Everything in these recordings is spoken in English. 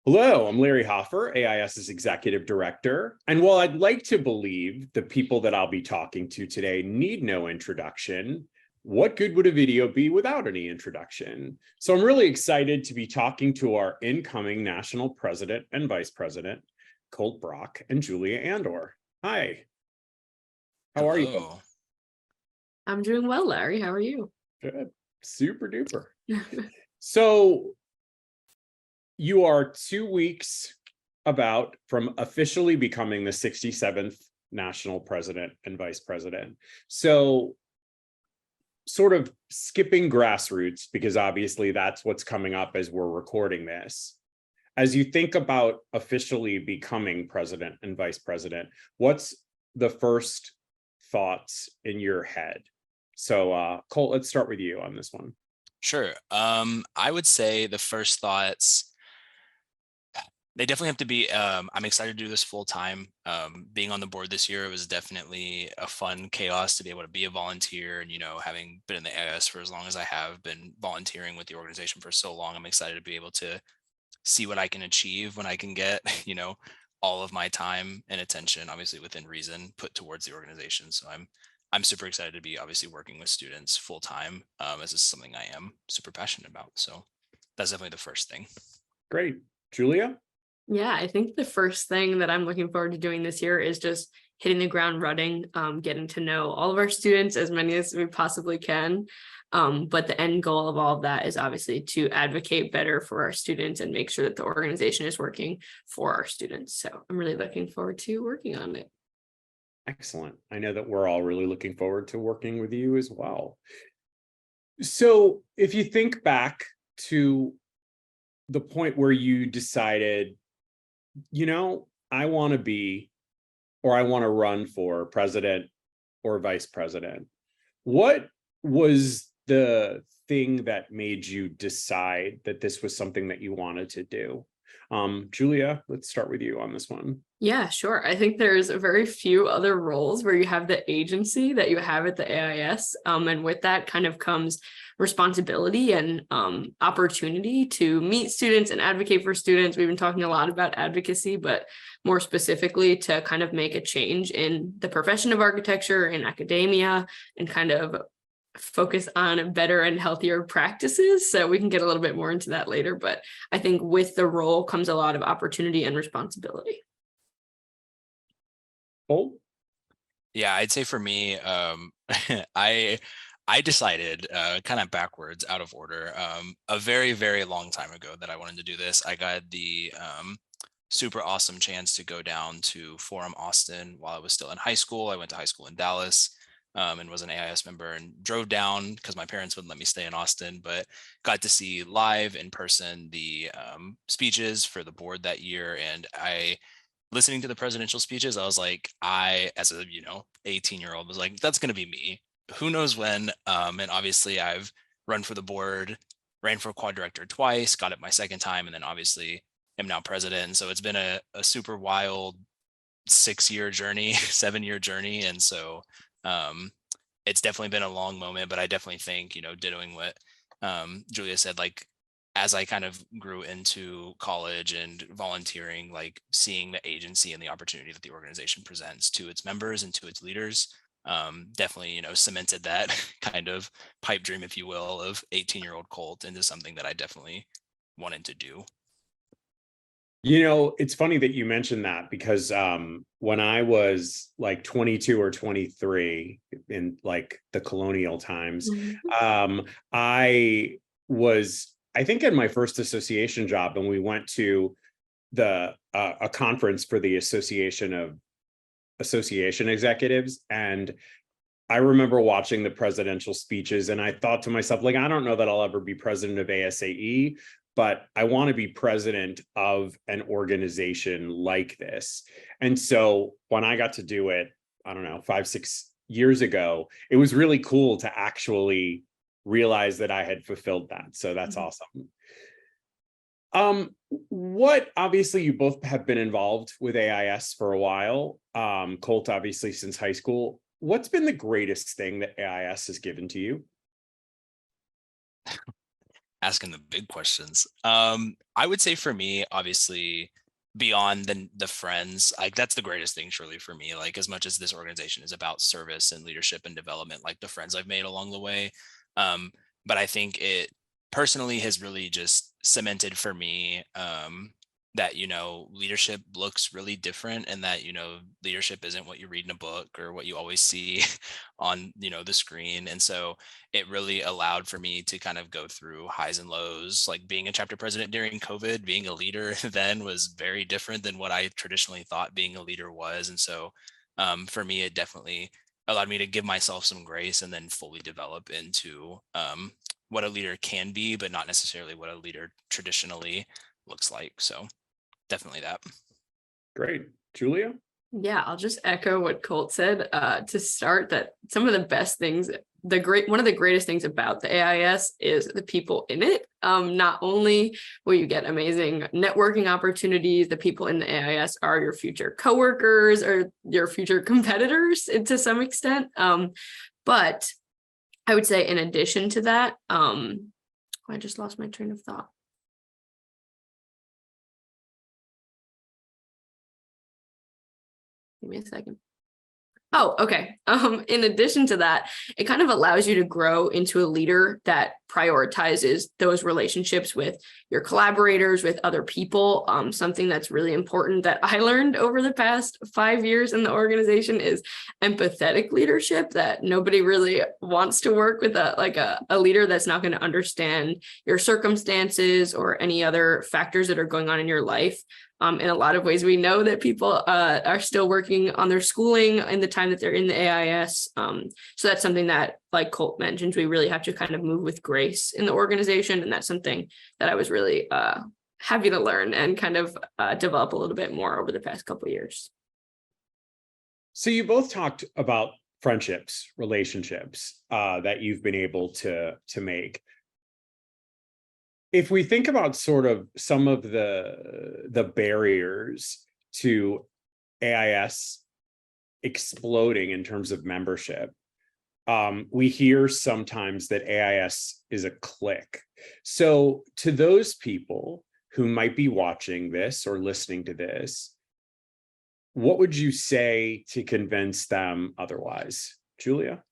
Hello, I'm Larry Hoffer, AIAS's Executive Director. And while I'd like to believe the people that I'll be talking to today need no introduction, what good would a video be without any introduction? So I'm really excited to be talking to our incoming National President and Vice President, Colt Brock and Julia Andor. Hi. How are you? Hello. I'm doing well, Larry. How are you? Good. Super duper. So you are 2 weeks from officially becoming the 67th national president and vice president. So sort of skipping grassroots, because obviously that's what's coming up as we're recording this. As you think about officially becoming president and vice president, what's the first thoughts in your head? So Colt, let's start with you on this one. Sure. I would say the first thoughts, they definitely have to be, I'm excited to do this full time. Being on the board this year, it was definitely a fun chaos to be able to be a volunteer. And, having been in the AIAS for as long as I have been volunteering with the organization for so long, I'm excited to be able to see what I can achieve when I can get, all of my time and attention, obviously within reason, put towards the organization. So I'm super excited to be obviously working with students full time, as this is something I am super passionate about. So that's definitely the first thing. Great. Julia? Yeah, I think the first thing that I'm looking forward to doing this year is just hitting the ground running, getting to know all of our students, as many as we possibly can. But the end goal of all of that is obviously to advocate better for our students and make sure that the organization is working for our students. So I'm really looking forward to working on it. Excellent. I know that we're all really looking forward to working with you as well. So if you think back to the point where you decided, I want to be, or I want to run for president or vice president, what was the thing that made you decide that this was something that you wanted to do? Julia, let's start with you on this one. Yeah, sure. I think there's very few other roles where you have the agency that you have at the AIAS. And with that kind of comes responsibility and opportunity to meet students and advocate for students. We've been talking a lot about advocacy, but more specifically to kind of make a change in the profession of architecture in academia and kind of focus on better and healthier practices. So we can get a little bit more into that later. But I think with the role comes a lot of opportunity and responsibility. Oh, Yeah, I'd say for me, I decided kind of backwards, out of order, a very, very long time ago that I wanted to do this. I got the super awesome chance to go down to Forum Austin while I was still in high school. I went to high school in Dallas. And was an AIAS member and drove down because my parents wouldn't let me stay in Austin, but got to see live in person the speeches for the board that year. And listening to the presidential speeches, I was like, as a 18-year-old was like, that's going to be me. Who knows when? And obviously I've run for the board, ran for quad director twice, got it my second time, and then obviously am now president. And so it's been a super wild 6-year journey, 7-year journey. And so it's definitely been a long moment, but I definitely think, doing what Julia said, like, as I kind of grew into college and volunteering, like seeing the agency and the opportunity that the organization presents to its members and to its leaders, definitely, cemented that kind of pipe dream, if you will, of 18-year-old Colt into something that I definitely wanted to do. It's funny that you mentioned that because when I was like 22 or 23 in like the colonial times, I was, I think, in my first association job, and we went to a conference for the Association of Association Executives, and I remember watching the presidential speeches, and I thought to myself, like, I don't know that I'll ever be president of ASAE, but I want to be president of an organization like this. And so when I got to do it, I don't know, 5-6 years ago, it was really cool to actually realize that I had fulfilled that. So that's awesome. What, obviously you both have been involved with AIAS for a while. Colt, obviously since high school. What's been the greatest thing that AIAS has given to you? asking the big questions. I would say for me, obviously, beyond the friends, like that's the greatest thing surely for me. Like as much as this organization is about service and leadership and development, like the friends I've made along the way. Um, but I think it personally has really just cemented for me that leadership looks really different, and that leadership isn't what you read in a book or what you always see on the screen. And so it really allowed for me to kind of go through highs and lows. Like being a chapter president during COVID, being a leader then was very different than what I traditionally thought being a leader was. And so for me, it definitely allowed me to give myself some grace and then fully develop into what a leader can be, but not necessarily what a leader traditionally looks like. So definitely that. Great. Julia? Yeah, I'll just echo what Colt said to start, that some of the best things, one of the greatest things about the AIS is the people in it. Not only will you get amazing networking opportunities, the people in the AIS are your future coworkers or your future competitors to some extent. But I would say in addition to that, I just lost my train of thought. Give me a second. Oh, okay. In addition to that, it kind of allows you to grow into a leader that prioritizes those relationships with your collaborators, with other people. Something that's really important that I learned over the past 5 years in the organization is empathetic leadership, that nobody really wants to work with a leader that's not going to understand your circumstances or any other factors that are going on in your life. In a lot of ways, we know that people are still working on their schooling in the time that they're in the AIS. So that's something that, like Colt mentioned, we really have to kind of move with grace in the organization. And that's something that I was really happy to learn and kind of develop a little bit more over the past couple of years. So you both talked about friendships, relationships that you've been able to make. If we think about sort of some of the barriers to AIS exploding in terms of membership, we hear sometimes that AIS is a clique. So to those people who might be watching this or listening to this, what would you say to convince them otherwise? Julia?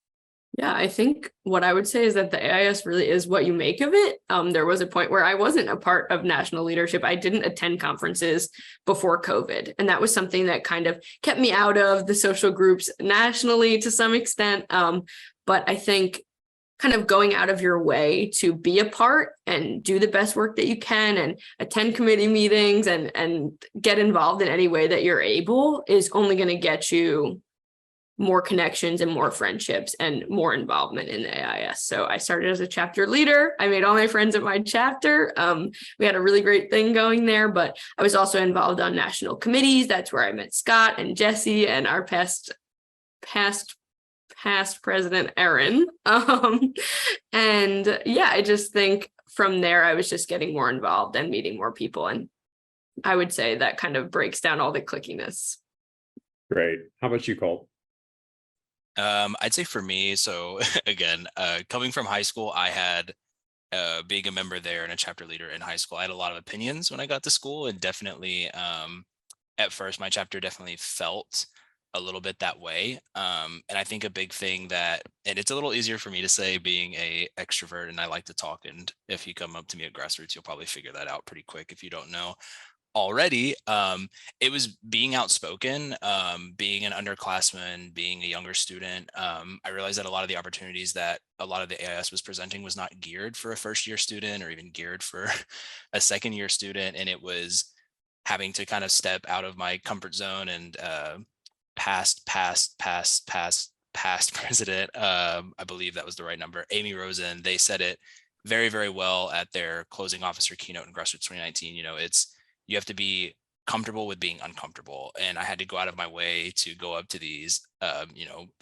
Yeah, I think what I would say is that the AIS really is what you make of it. There was a point where I wasn't a part of national leadership. I didn't attend conferences before COVID. And that was something that kind of kept me out of the social groups nationally to some extent. But I think kind of going out of your way to be a part and do the best work that you can and attend committee meetings and get involved in any way that you're able is only going to get you more connections and more friendships and more involvement in the AIS. So I started as a chapter leader. I made all my friends at my chapter. We had a really great thing going there, but I was also involved on national committees. That's where I met Scott and Jesse and our past president, Erin. And yeah, I just think from there, I was just getting more involved and meeting more people. And I would say that kind of breaks down all the clickiness. Great. How about you, Colt? I'd say for me, so again, coming from high school, I had being a member there and a chapter leader in high school, I had a lot of opinions when I got to school, and definitely at first my chapter definitely felt a little bit that way. And I think a big thing that, and it's a little easier for me to say being a extrovert and I like to talk, and if you come up to me at grassroots, you'll probably figure that out pretty quick if you don't know already. It was being outspoken, being an underclassman, being a younger student. I realized that a lot of the opportunities that a lot of the AIS was presenting was not geared for a first year student or even geared for a second year student. And it was having to kind of step out of my comfort zone. And past president, I believe that was the right number, Amy Rosen, they said it very, very well at their closing officer keynote in Grassroots 2019. You have to be comfortable with being uncomfortable. And I had to go out of my way to go up to these,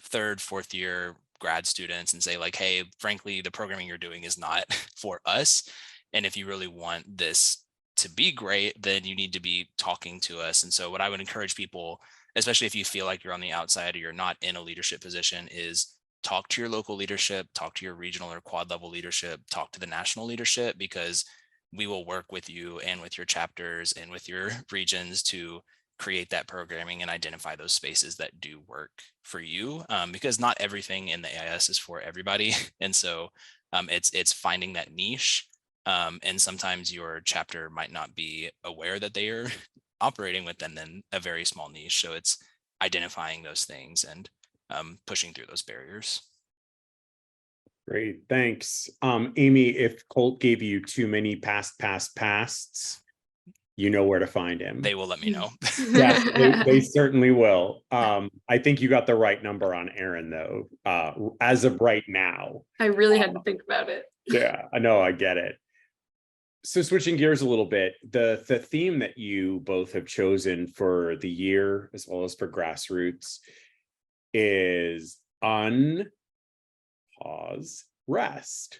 third, fourth year grad students and say like, hey, frankly, the programming you're doing is not for us. And if you really want this to be great, then you need to be talking to us. And so what I would encourage people, especially if you feel like you're on the outside or you're not in a leadership position, is talk to your local leadership, talk to your regional or quad level leadership, talk to the national leadership, because we will work with you and with your chapters and with your regions to create that programming and identify those spaces that do work for you, because not everything in the AIS is for everybody. And so it's finding that niche. And sometimes your chapter might not be aware that they are operating within then a very small niche. So it's identifying those things and pushing through those barriers. Great, thanks. Amy, if Colt gave you too many pasts, you know where to find him. They will let me know. Yes, they certainly will. I think you got the right number on Aaron, though, as of right now. I really had to think about it. Yeah, I know, I get it. So switching gears a little bit, the theme that you both have chosen for the year, as well as for grassroots, is pause, rest.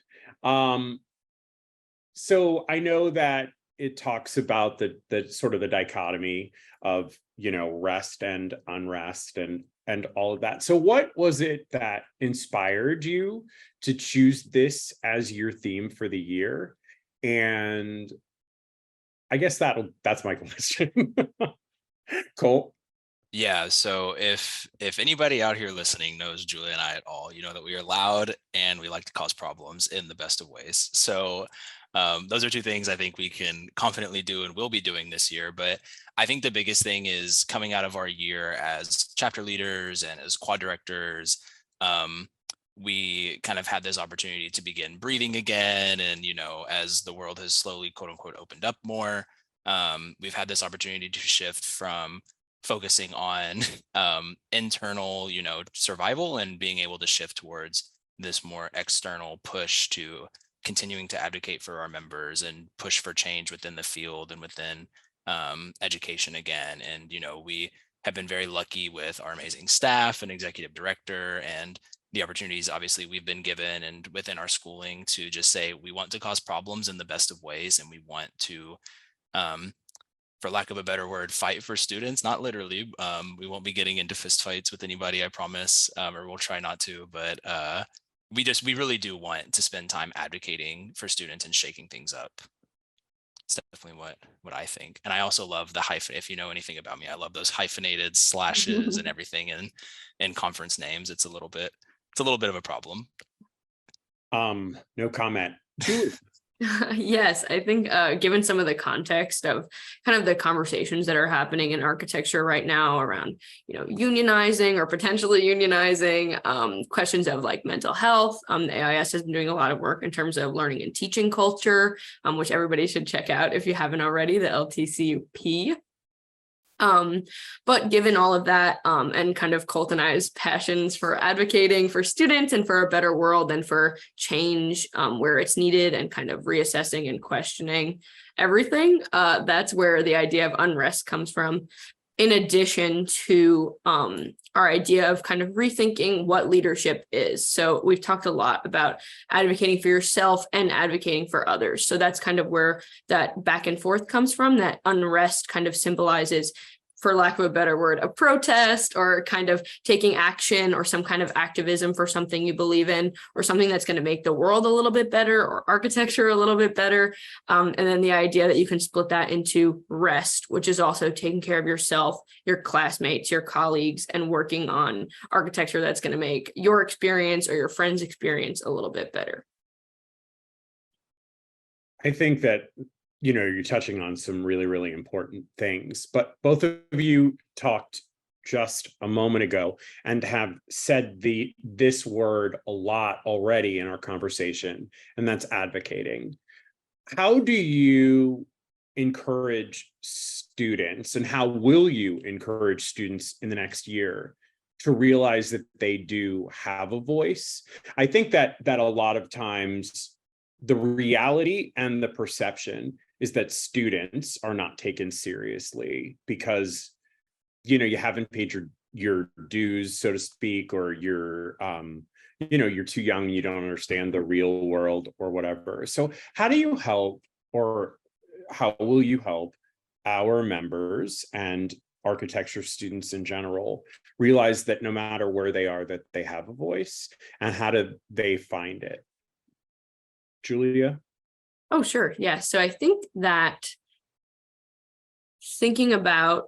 So I know that it talks about the sort of the dichotomy of, rest and unrest and all of that. So what was it that inspired you to choose this as your theme for the year? And I guess that's my question. Colt. Yeah, so if anybody out here listening knows Julia and I at all, you know that we are loud and we like to cause problems in the best of ways. So those are two things I think we can confidently do and will be doing this year. But I think the biggest thing is coming out of our year as chapter leaders and as quad directors, we kind of had this opportunity to begin breathing again. And, as the world has slowly, quote unquote, opened up more, we've had this opportunity to shift from focusing on internal, survival and being able to shift towards this more external push to continuing to advocate for our members and push for change within the field and within education again. And, we have been very lucky with our amazing staff and executive director and the opportunities obviously we've been given and within our schooling to just say we want to cause problems in the best of ways, and we want to for lack of a better word, fight for students, not literally. We won't be getting into fist fights with anybody, I promise, or we'll try not to, but we really do want to spend time advocating for students and shaking things up. It's definitely what I think. And I also love the hyphen. If you know anything about me, I love those hyphenated slashes and everything in conference names. It's a little bit of a problem. No comment. Yes, I think given some of the context of kind of the conversations that are happening in architecture right now around, unionizing or potentially unionizing, questions of like mental health, the AIS has been doing a lot of work in terms of learning and teaching culture, which everybody should check out if you haven't already, the LTCP. But given all of that, and kind of Colt and I's passions for advocating for students and for a better world and for change where it's needed and kind of reassessing and questioning everything, that's where the idea of unrest comes from. In addition to our idea of kind of rethinking what leadership is. So we've talked a lot about advocating for yourself and advocating for others. So that's kind of where that back and forth comes from. That unrest kind of symbolizes, for lack of a better word, a protest or kind of taking action or some kind of activism for something you believe in or something that's going to make the world a little bit better or architecture a little bit better. And then the idea that you can split that into rest, which is also taking care of yourself, your classmates, your colleagues, and working on architecture that's going to make your experience or your friend's experience a little bit better. I think that you're touching on some really, really important things, but both of you talked just a moment ago and have said this word a lot already in our conversation, and that's advocating. How do you encourage students, and how will you encourage students in the next year to realize that they do have a voice? I think that a lot of times the reality and the perception is that students are not taken seriously because, you haven't paid your dues, so to speak, or you're too young, you don't understand the real world or whatever. So how do you help, or how will you help our members and architecture students in general realize that no matter where they are, that they have a voice, and how do they find it? Julia? Oh, sure. Yeah. So I think that thinking about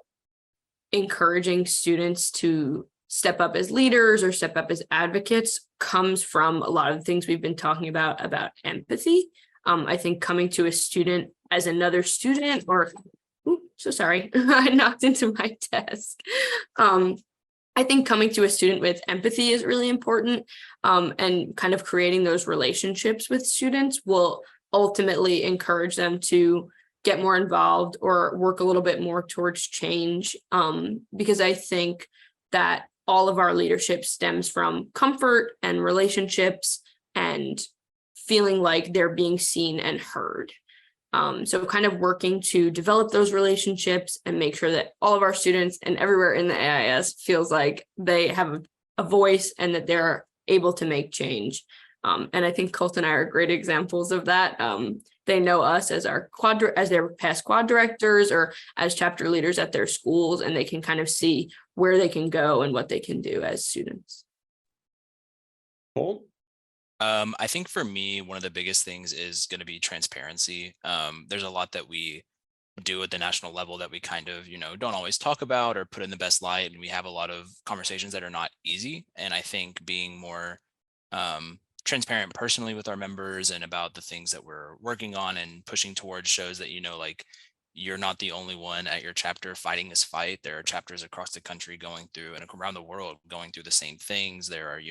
encouraging students to step up as leaders or step up as advocates comes from a lot of the things we've been talking about empathy. I think coming to a student as another student, or so sorry, I knocked into my desk. I think coming to a student with empathy is really important, and kind of creating those relationships with students will ultimately encourage them to get more involved or work a little bit more towards change, because I think that all of our leadership stems from comfort and relationships and feeling like they're being seen and heard. So kind of working to develop those relationships and make sure that all of our students and everywhere in the AIS feels like they have a voice and that they're able to make change. And I think Colt and I are great examples of that. They know us as as their past quad directors or as chapter leaders at their schools, and they can kind of see where they can go and what they can do as students. Colt? I think for me, one of the biggest things is going to be transparency. There's a lot that we do at the national level that we kind of, don't always talk about or put in the best light. And we have a lot of conversations that are not easy. And I think being more transparent personally with our members and about the things that we're working on and pushing towards shows that, like, you're not the only one at your chapter fighting this fight. There are chapters across the country going through and around the world going through the same things. There are,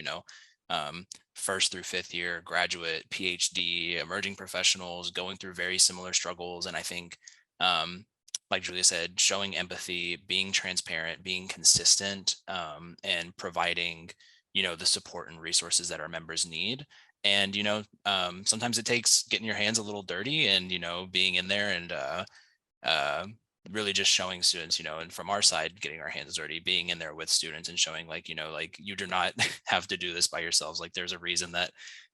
first through fifth year graduate, PhD, emerging professionals going through very similar struggles. And I think, like Julia said, showing empathy, being transparent, being consistent, and providing, the support and resources that our members need. And, sometimes it takes getting your hands a little dirty and, being in there and really just showing students, and from our side, getting our hands dirty, being in there with students and showing like, like you do not have to do this by yourselves. Like there's a reason that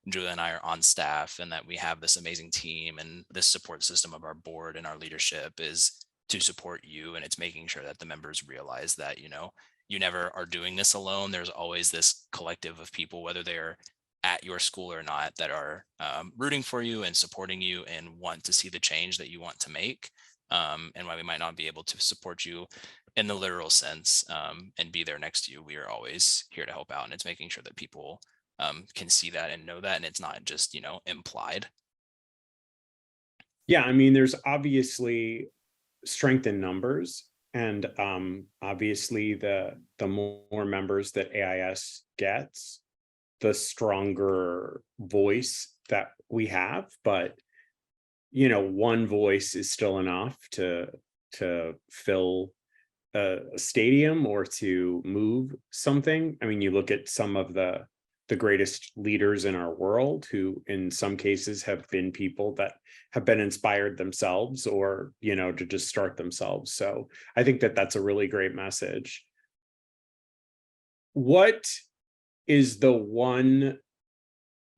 Julia and I are on staff and that we have this amazing team, and this support system of our board and our leadership is to support you. And it's making sure that the members realize that, you never are doing this alone. There's always this collective of people, whether they're at your school or not, that are rooting for you and supporting you and want to see the change that you want to make. And while we might not be able to support you in the literal sense and be there next to you, we are always here to help out. And it's making sure that people can see that and know that, and it's not just, implied. Yeah, I mean, there's obviously strength in numbers, and obviously the more members that AIS gets, the stronger voice that we have. But one voice is still enough to fill a stadium or to move something. I mean, you look at some of the greatest leaders in our world, who in some cases have been people that have been inspired themselves or, to just start themselves. So I think that that's a really great message. What is the one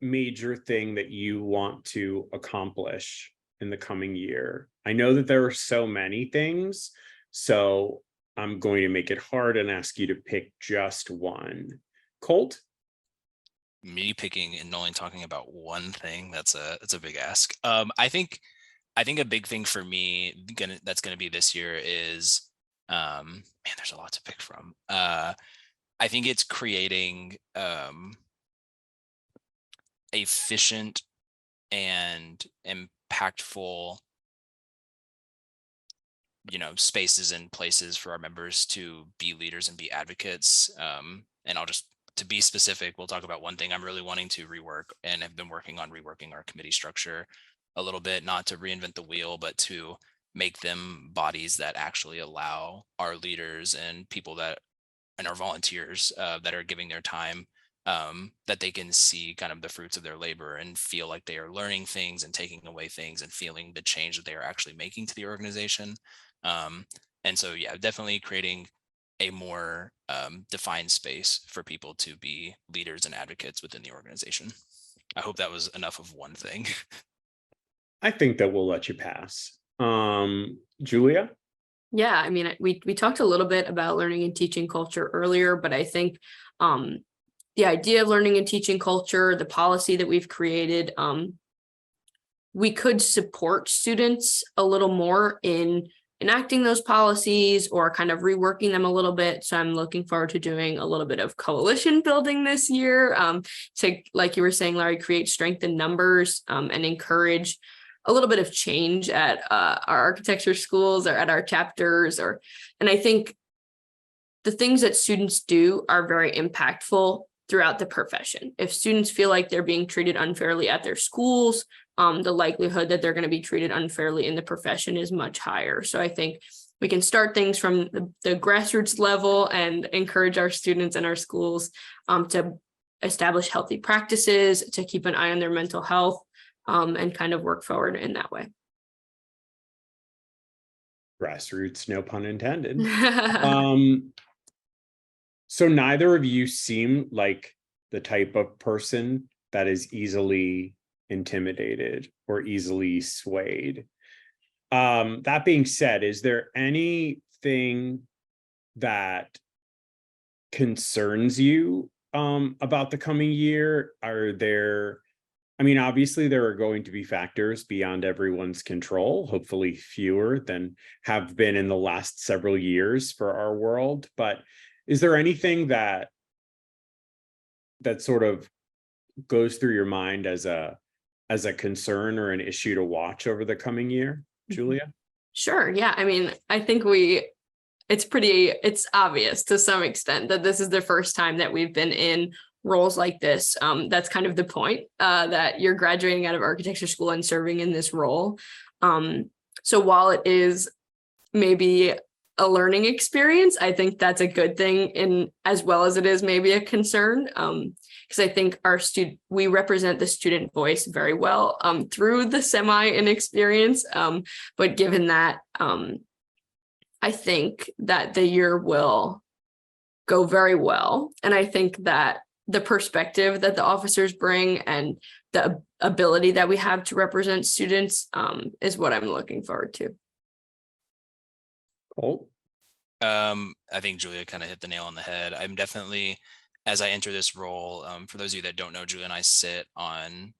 major thing that you want to accomplish in the coming year? I know that there are so many things, so I'm going to make it hard and ask you to pick just one. Colt? Me picking and only talking about one thing, that's a big ask. I think a big thing for me that's gonna be this year is man, there's a lot to pick from. I think it's creating efficient and impactful spaces and places for our members to be leaders and be advocates. And I'll just, to be specific, we'll talk about one thing I'm really wanting to rework and have been working on reworking our committee structure a little bit, not to reinvent the wheel, but to make them bodies that actually allow our leaders and people that and our volunteers that are giving their time, that they can see kind of the fruits of their labor and feel like they are learning things and taking away things and feeling the change that they are actually making to the organization. And so, yeah, definitely creating a more defined space for people to be leaders and advocates within the organization. I hope that was enough of one thing. I think that we'll let you pass. Julia? Yeah, I mean, we talked a little bit about learning and teaching culture earlier, but I think the idea of learning and teaching culture, the policy that we've created, we could support students a little more in enacting those policies or kind of reworking them a little bit. So I'm looking forward to doing a little bit of coalition building this year, to, like you were saying, Larry, create strength in numbers, and encourage a little bit of change at our architecture schools or at our chapters. And I think the things that students do are very impactful throughout the profession. If students feel like they're being treated unfairly at their schools, the likelihood that they're going to be treated unfairly in the profession is much higher. So I think we can start things from the grassroots level and encourage our students and our schools to establish healthy practices, to keep an eye on their mental health, and kind of work forward in that way. Grassroots, no pun intended. So neither of you seem like the type of person that is easily intimidated or easily swayed. That being said, is there anything that concerns you about the coming year? I mean, obviously there are going to be factors beyond everyone's control, hopefully fewer than have been in the last several years for our world, but is there anything that sort of goes through your mind as a concern or an issue to watch over the coming year, Julia? Sure. Yeah. I mean, I think it's obvious to some extent that this is the first time that we've been in roles like this. That's kind of the point, that you're graduating out of architecture school and serving in this role. So while it is maybe a learning experience, I think that's a good thing, in as well as it is maybe a concern. Because I think we represent the student voice very well through the semi-inexperience. But given that, I think that the year will go very well. And I think that the perspective that the officers bring and the ability that we have to represent students is what I'm looking forward to. Colt? I think Julia kind of hit the nail on the head. I'm definitely, as I enter this role, for those of you that don't know, Julia and I sit on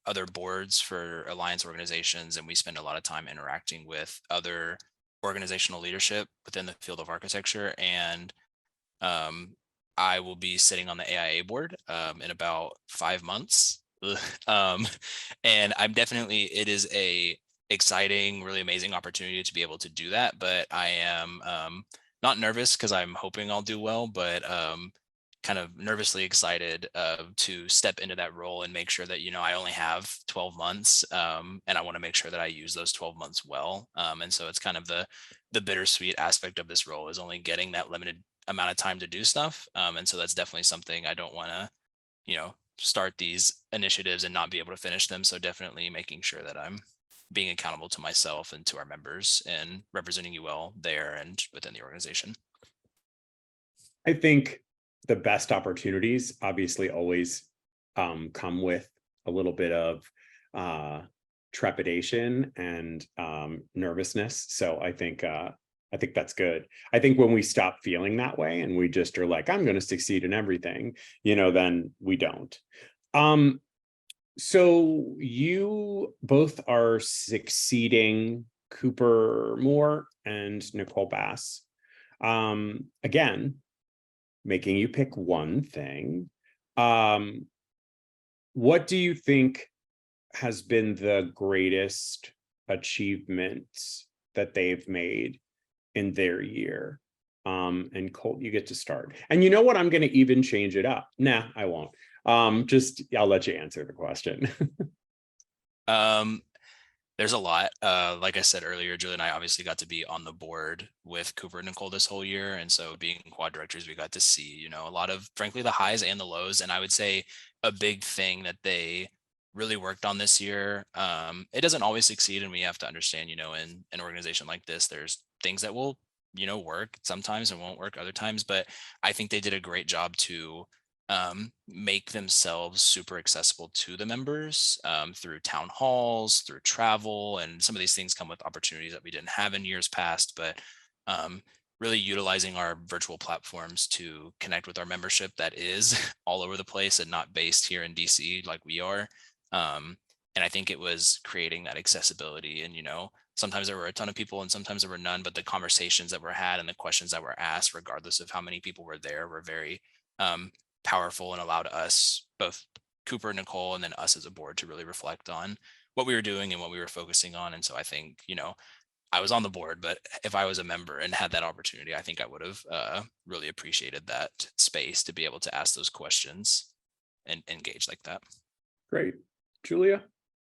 other boards for alliance organizations, and we spend a lot of time interacting with other organizational leadership within the field of architecture. And I will be sitting on the AIA board in about 5 months. And it is a exciting, really amazing opportunity to be able to do that. But I am not nervous because I'm hoping I'll do well, but kind of nervously excited to step into that role and make sure that, I only have 12 months and I want to make sure that I use those 12 months well. And so it's kind of the bittersweet aspect of this role is only getting that limited amount of time to do stuff. And so that's definitely something I don't want to, start these initiatives and not be able to finish them. So definitely making sure that I'm being accountable to myself and to our members and representing you well there and within the organization. I think the best opportunities obviously always come with a little bit of trepidation and nervousness. So I think that's good. I think when we stop feeling that way and we just are like, I'm going to succeed in everything, then we don't. So you both are succeeding Cooper Moore and Nicole Bass. Again, making you pick one thing. What do you think has been the greatest achievements that they've made in their year? And Colt, you get to start. And you know what? I'm going to even change it up. Nah, I won't. I'll let you answer the question. There's a lot. Like I said earlier, Julie and I obviously got to be on the board with Cooper and Nicole this whole year. And so being quad directors, we got to see, a lot of, frankly, the highs and the lows. And I would say a big thing that they really worked on this year. It doesn't always succeed. And we have to understand, in an organization like this, there's things that will, work sometimes and won't work other times. But I think they did a great job to make themselves super accessible to the members through town halls, through travel, and some of these things come with opportunities that we didn't have in years past. But really utilizing our virtual platforms to connect with our membership that is all over the place and not based here in DC like we are. And I think it was creating that accessibility. And, sometimes there were a ton of people and sometimes there were none, but the conversations that were had and the questions that were asked, regardless of how many people were there, were very powerful and allowed us, both Cooper, Nicole, and then us as a board, to really reflect on what we were doing and what we were focusing on. And so I think, I was on the board, but if I was a member and had that opportunity, I think I would have really appreciated that space to be able to ask those questions and engage like that. Great. Julia?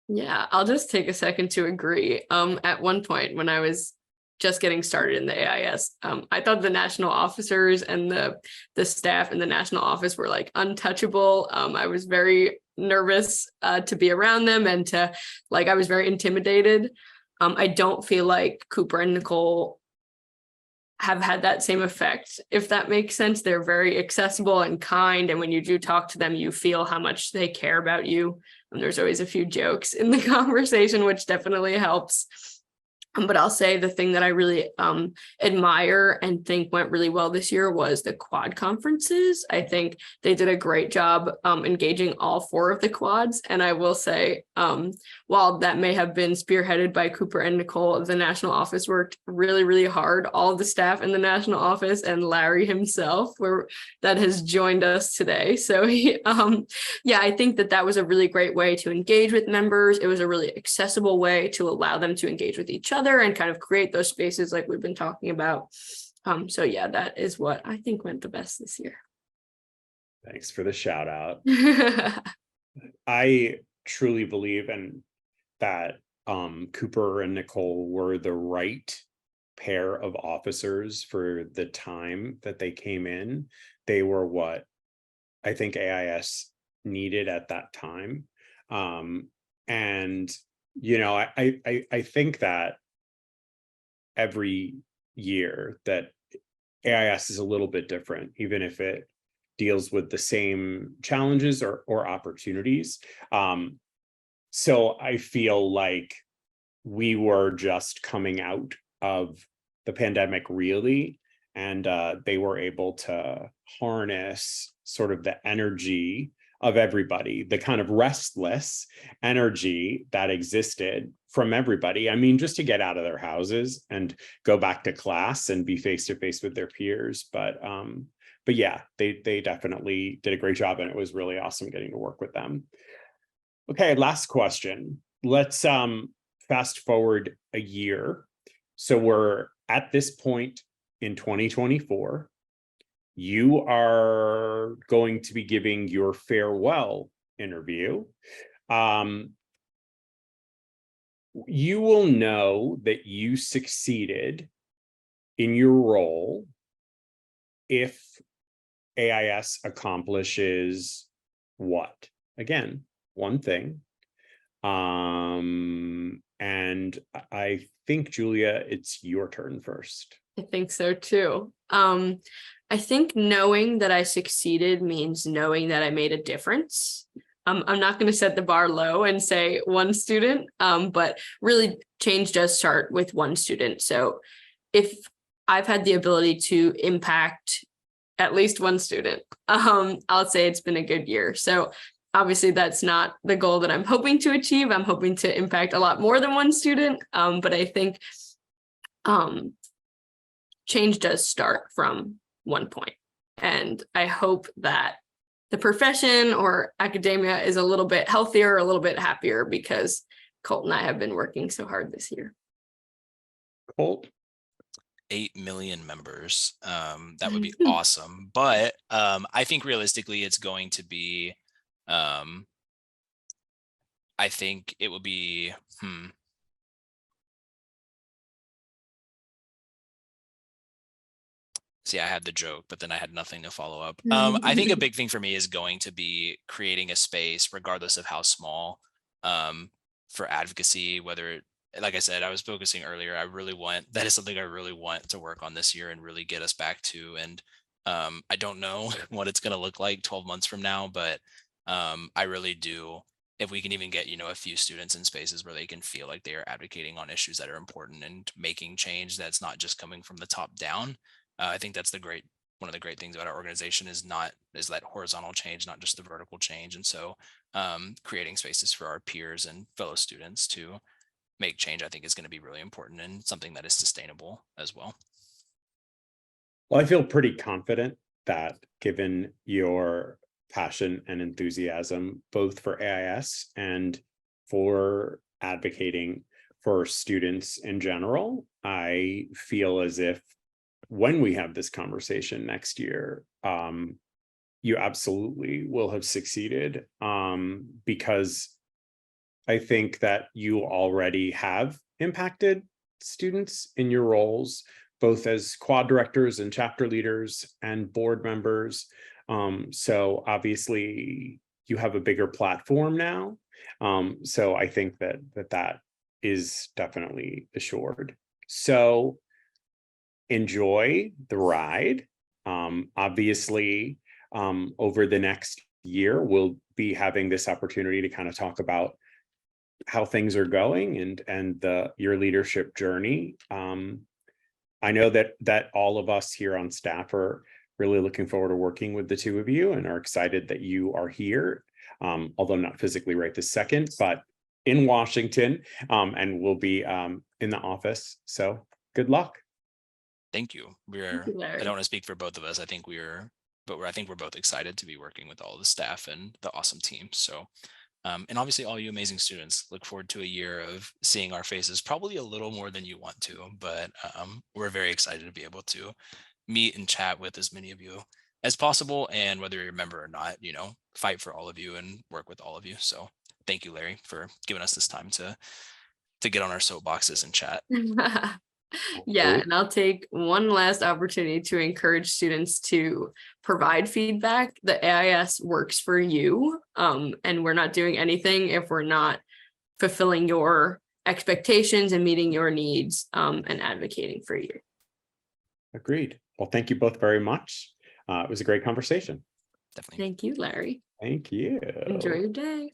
Yeah, I'll just take a second to agree. At one point when I was just getting started in the AIS, I thought the national officers and the staff in the national office were like untouchable. I was very nervous to be around them, and I was very intimidated. I don't feel like Cooper and Nicole have had that same effect, if that makes sense. They're very accessible and kind, and when you do talk to them, you feel how much they care about you. And there's always a few jokes in the conversation, which definitely helps. But I'll say the thing that I really admire and think went really well this year was the quad conferences. I think they did a great job engaging all 4 of the quads. And I will say, while that may have been spearheaded by Cooper and Nicole, the national office worked really, really hard. All of the staff in the national office and Larry himself that has joined us today. So yeah, I think that was a really great way to engage with members. It was a really accessible way to allow them to engage with each other and kind of create those spaces like we've been talking about. So yeah, that is what I think went the best this year. Thanks for the shout out. I truly believe that Cooper and Nicole were the right pair of officers for the time that they came in. They were what I think AIS needed at that time. And I think that every year that AIS is a little bit different, even if it deals with the same challenges or opportunities. So I feel like we were just coming out of the pandemic really, and they were able to harness sort of the energy of everybody, the kind of restless energy that existed from everybody. I mean, just to get out of their houses and go back to class and be face to face with their peers. But yeah, they definitely did a great job, and it was really awesome getting to work with them. Okay, last question. Let's fast forward a year. So we're at this point in 2024. You are going to be giving your farewell interview. You will know that you succeeded in your role if AIS accomplishes what? Again, one thing. And I think, Julia, it's your turn first. I think so too. I think knowing that I succeeded means knowing that I made a difference. I'm not going to set the bar low and say one student, but really change does start with one student. So if I've had the ability to impact at least one student, I'll say it's been a good year. So obviously that's not the goal that I'm hoping to achieve. I'm hoping to impact a lot more than one student. But I think change does start from one point. And I hope that the profession or academia is a little bit healthier, a little bit happier, because Colt and I have been working so hard this year. Colt? 8 million members. That would be awesome. But I think realistically, it's going to be, I think it will be, See, I had the joke, but then I had nothing to follow up. I think a big thing for me is going to be creating a space, regardless of how small, for advocacy, whether, like I said, I was focusing earlier, that is something I really want to work on this year and really get us back to. And I don't know what it's going to look like 12 months from now, but I really do if we can even get, a few students in spaces where they can feel like they are advocating on issues that are important and making change that's not just coming from the top down. I think that's one of the great things about our organization is that horizontal change, not just the vertical change. And so creating spaces for our peers and fellow students to make change, I think, is going to be really important and something that is sustainable as well. Well, I feel pretty confident that given your passion and enthusiasm, both for AIS and for advocating for students in general, I feel as if when we have this conversation next year, you absolutely will have succeeded, because I think that you already have impacted students in your roles, both as quad directors and chapter leaders and board members. So obviously you have a bigger platform now. So I think that is definitely assured. So enjoy the ride. Obviously, over the next year, we'll be having this opportunity to kind of talk about how things are going and your leadership journey. I know that all of us here on staff are really looking forward to working with the two of you and are excited that you are here, although not physically right this second, but in Washington, and we'll be in the office. So good luck. Thank you. Thank you, Larry. I don't want to speak for both of us. I think we're both excited to be working with all the staff and the awesome team. So, and obviously all you amazing students, look forward to a year of seeing our faces, probably a little more than you want to, but we're very excited to be able to meet and chat with as many of you as possible. And whether you're a member or not, fight for all of you and work with all of you. So thank you, Larry, for giving us this time to get on our soapboxes and chat. Yeah, and I'll take one last opportunity to encourage students to provide feedback. The AIS works for you, and we're not doing anything if we're not fulfilling your expectations and meeting your needs, and advocating for you. Agreed. Well, thank you both very much. It was a great conversation. Definitely. Thank you, Larry. Thank you. Enjoy your day.